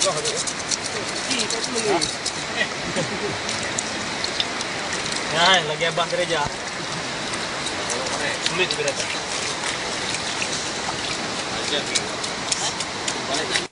Ya, lagi abah gereja. Sulit gereja. Aja. Balik.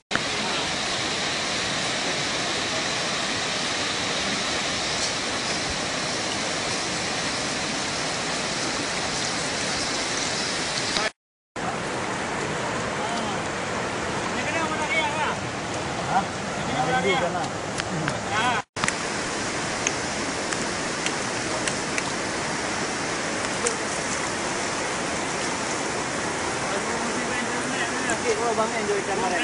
Bang enjoy kamera.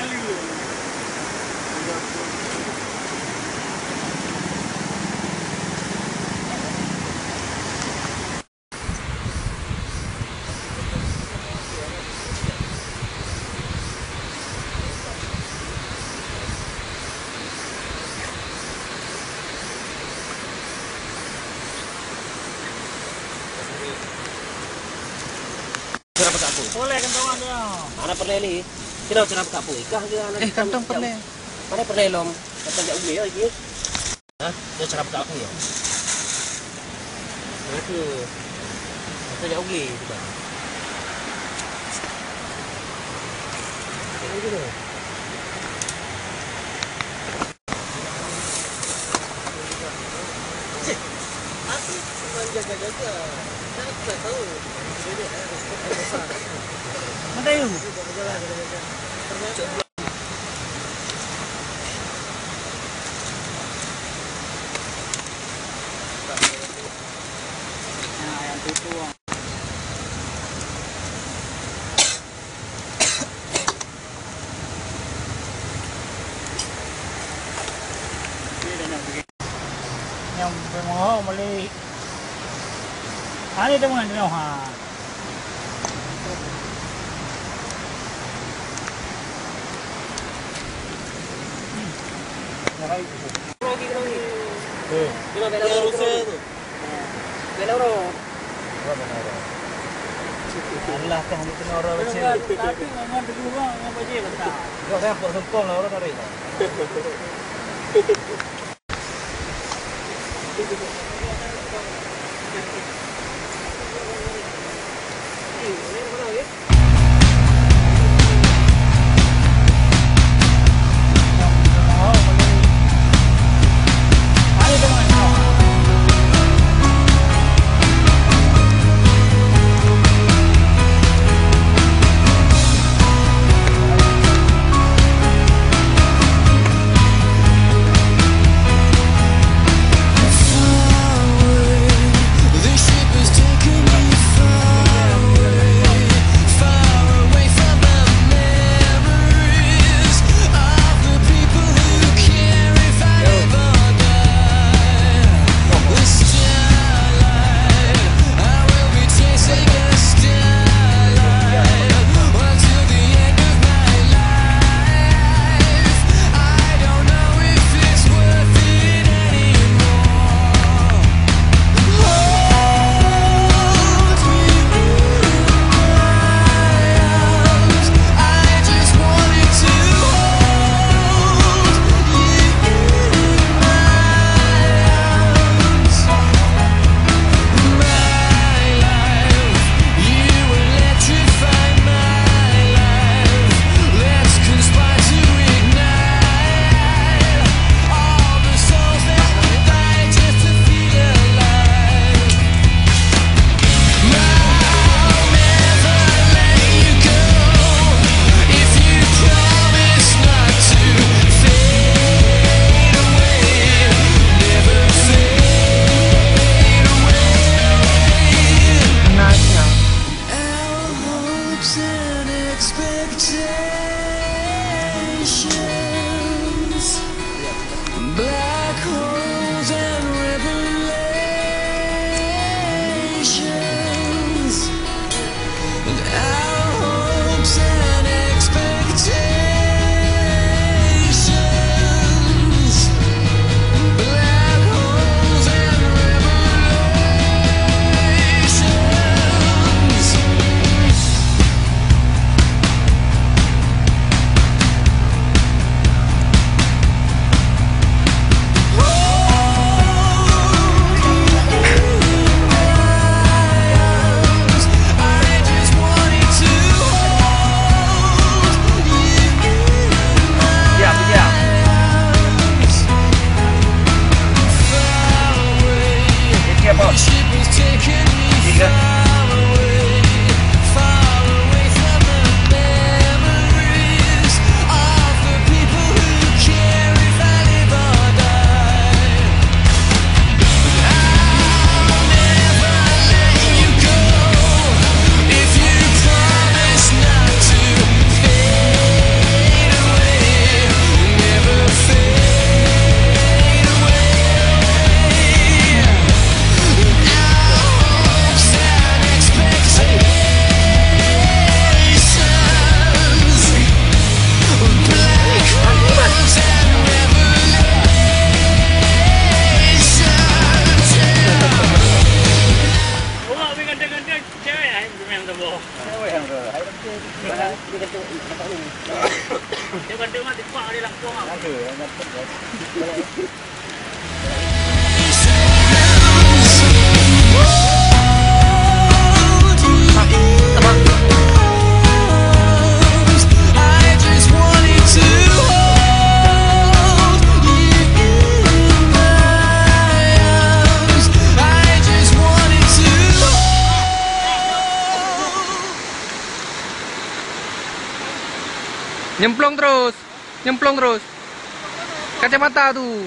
Kenapa tak aku? Boleh kentongan dia. Mana perleli? Kira cara buka pun ikah ke anak kantong perle. Mana perle lom? Kata jak ugli lagi. Ha? Dia cara buka aku ya. Itu. Kata jak ugli juga. Ini dia. Aku cuma jaga-jaga. Saya tak tahu. Jadi besar. Mana yuk? Yang tutup. Yang bermohon boleh. Hari itu mana dia? Lagi. Cuma bela rusak tu. Bela orang. Allah kan hanya kena orang macam ni. Tapi memang dulu bang yang baju besar. Kau dah pun sempurna lah orang dari. Dia gantung letak ni. Dia gantung mah dipak dia lang puang. Ada, gantung. Nyemplung terus kacamata tuh.